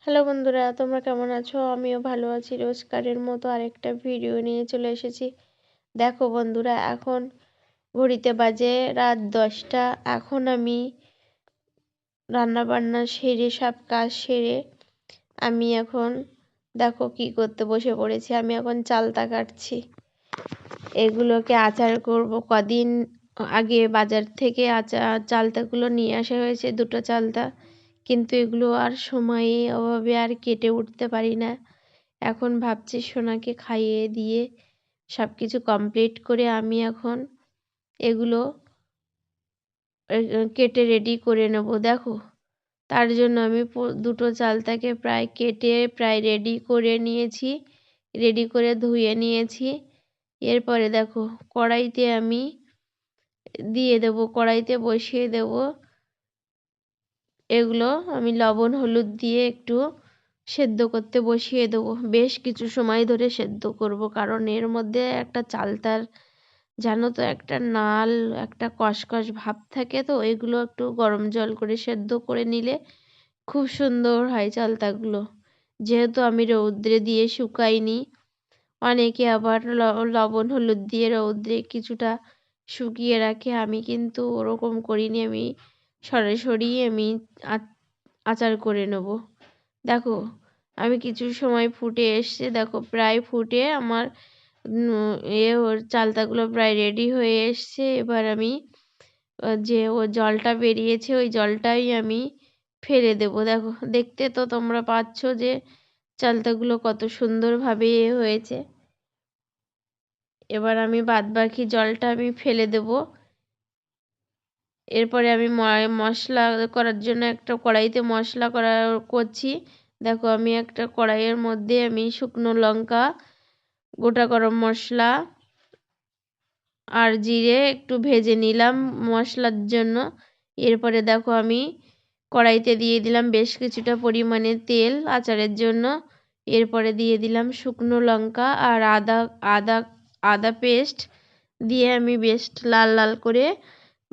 Hello বন্ধুরা, তোমরা কেমন আছো? আমিও ভালো আছি। রোজকারের মতো আরেকটা ভিডিও নিয়ে চলে এসেছি। দেখো বন্ধুরা, এখন ঘড়িতে বাজে রাত 10টা। এখন আমি রান্না বান্না সেরে সব কাজ সেরে আমি এখন দেখো কি করতে বসে পড়েছি। আমি এখন চালতা কাটছি। এগুলোকে আচার করব। কদিন আগে বাজার থেকে চালতাগুলো নিয়ে আসা হয়েছে, দুটো চালতা, কিন্তু এগুলো আর সময়ের অভাবে আর কেটে উঠতে পারি না। এখন ভাবছি সোনাকে খাইয়ে দিয়ে সব কিছু কমপ্লিট করে আমি এখন এগুলো কেটে রেডি করে নেব। দেখো, তার জন্য আমি দুটো চালতাকে প্রায় কেটে প্রায় রেডি করে নিয়েছি, রেডি করে ধুয়ে নিয়েছি। এরপরে দেখো, কড়াইতে আমি দিয়ে দেব, কড়াইতে বসিয়ে দেব। এগুলো আমি লবণ হলুদ দিয়ে একটু সেদ্ধ করতে বসিয়ে দেবো। বেশ কিছু সময় ধরে সেদ্ধ করব, কারণ এর মধ্যে একটা চালতার জানো তো একটা নাল একটা কষকষ ভাব থাকে, তো এগুলো একটু গরম জল করে সেদ্ধ করে নিলে খুব সুন্দর হয় চালতাগুলো। যেহেতু আমি রৌদ্রে দিয়ে শুকাইনি, অনেকে আবার লবণ হলুদ দিয়ে রৌদ্রে কিছুটা শুকিয়ে রাখে, আমি কিন্তু ওরকম করিনি। আমি সরাসরি আমি আচার করে নেব। দেখো, আমি কিছু সময় ফুটে এসছে, দেখো প্রায় ফুটে আমার ওর চালতাগুলো প্রায় রেডি হয়ে এসছে। এবার আমি যে ও জলটা বেরিয়েছে ওই জলটাই আমি ফেলে দেব। দেখো, দেখতে তো তোমরা পাচ্ছ যে চালতাগুলো কত সুন্দরভাবে হয়েছে। এবার আমি বাদবাকি জলটা আমি ফেলে দেব। এরপরে আমি মশলা করার জন্য একটা কড়াইতে মশলা করছি। দেখো, আমি একটা কড়াইয়ের মধ্যে আমি শুকনো লঙ্কা, গোটা গরম মশলা আর জিরে একটু ভেজে নিলাম মশলার জন্য। এরপরে দেখো, আমি কড়াইতে দিয়ে দিলাম বেশ কিছুটা পরিমাণে তেল আচারের জন্য। এরপরে দিয়ে দিলাম শুকনো লঙ্কা আর আদা আদা আদা পেস্ট দিয়ে আমি বেশ লাল লাল করে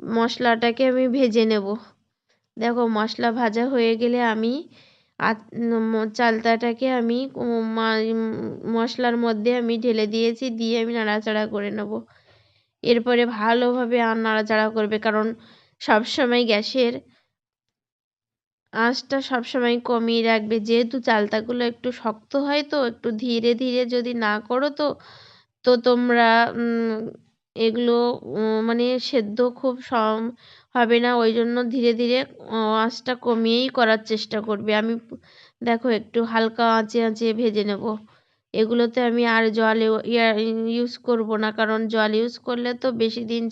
মশলাটাকে আমি ভেজে নেব। দেখো, মশলা ভাজা হয়ে গেলে আমি চালতাটাকে আমি মশলার মধ্যে আমি ঢেলে দিয়েছি, দিয়ে আমি নাড়াচাড়া করে নেব। এরপরে ভালোভাবে নাড়াচাড়া করবে, কারণ সবসময় গ্যাসের আঁচটা সবসময় কমিয়ে রাখবে। যেহেতু চালতাগুলো একটু শক্ত হয়, তো একটু ধীরে ধীরে যদি না করো তো তো তোমরা এগুলো মানে সেদ্ধ খুব হবে না। ওই জন্য ধীরে ধীরে আঁচটা কমিয়েই করার চেষ্টা করবে। আমি দেখো একটু হালকা আঁচে আঁচে ভেজে নেব। এগুলোতে আমি আর জল ইউজ করব না, কারণ জল ইউজ করলে তো বেশি দিন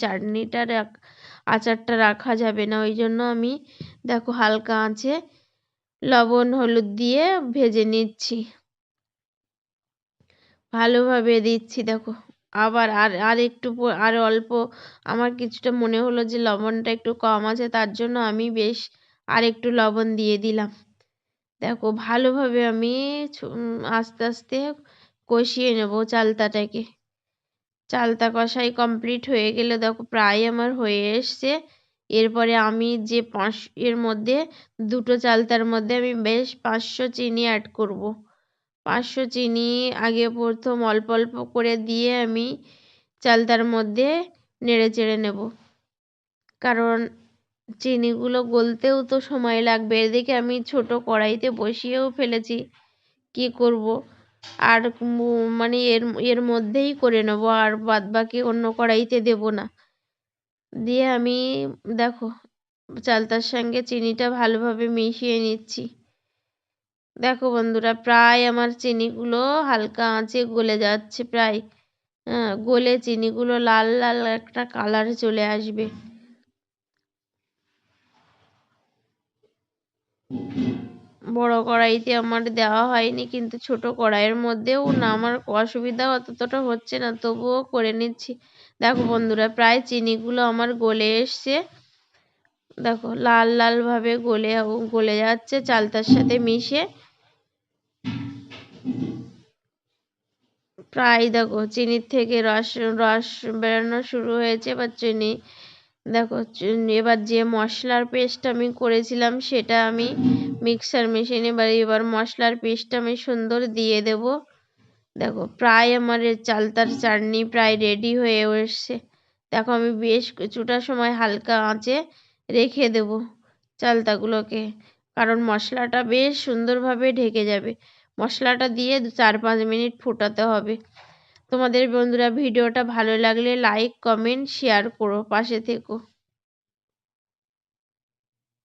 আচারটা রাখা যাবে না। ওই জন্য আমি দেখো হালকা আঁচে লবণ হলুদ দিয়ে ভেজে নিচ্ছি, ভালোভাবে দিচ্ছি। দেখো, আবার আর একটু আর অল্প আমার কিছুটা মনে হলো যে লবণটা একটু কম আছে, তার জন্য আমি বেশ আর একটু লবণ দিয়ে দিলাম। দেখো, ভালোভাবে আমি আস্তে আস্তে কষিয়ে নেব চালতাটাকে। চালতা কষাই কমপ্লিট হয়ে গেলে দেখো প্রায় আমার হয়ে এসছে। এরপরে আমি যে এর মধ্যে দুটো চালতার মধ্যে আমি বেশ 500 চিনি অ্যাড করব। 500 চিনি আগে প্রথম অল্প অল্প করে দিয়ে আমি চালতার মধ্যে নেড়ে চেড়ে নেব, কারণ চিনিগুলো গলতেও তো সময় লাগবে। এদিকে আমি ছোট কড়াইতে বসিয়েও ফেলেছি, কি করব আর মানে এর মধ্যেই করে নেব, আর বাদবাকি অন্য কড়াইতে দেব না। দিয়ে আমি দেখো চালতার সঙ্গে চিনিটা ভালোভাবে মিশিয়ে নিচ্ছি। দেখো বন্ধুরা, প্রায় আমার চিনিগুলো হালকা আঁচে গলে যাচ্ছে, প্রায় গলে চিনিগুলো লাল লাল একটা কালার চলে আসবে। বড় কড়াইতে আমার দেওয়া হয়নি, কিন্তু ছোট কড়াইয়ের মধ্যেও না আমার অসুবিধা অতটা হচ্ছে না, তবুও করে নিচ্ছি। দেখো বন্ধুরা, প্রায় চিনিগুলো আমার গলে এসছে। দেখো লাল লাল ভাবে গলে যাচ্ছে চালতার সাথে মিশে। প্রায় দেখো চিনির থেকে রস রস বেরোনো শুরু হয়েছে। এবার চিনি দেখো, এবার যে মশলার পেস্ট আমি করেছিলাম সেটা আমি মিক্সার মেশিনে। এবার মশলার পেস্টটা আমি সুন্দর দিয়ে দেব। দেখো প্রায় আমার চালতার চাটনি প্রায় রেডি হয়ে এসছে। দেখো আমি বেশ কিছুটা সময় হালকা আঁচে রেখে দেব চালতাগুলোকে, কারণ মশলাটা বেশ সুন্দরভাবে ঢেকে যাবে। মশলাটা দিয়ে 4-5 মিনিট ফোটাতে হবে। তোমাদের বন্ধুরা ভিডিওটা ভালো লাগলে লাইক, কমেন্ট, শেয়ার করো, পাশে থেকো।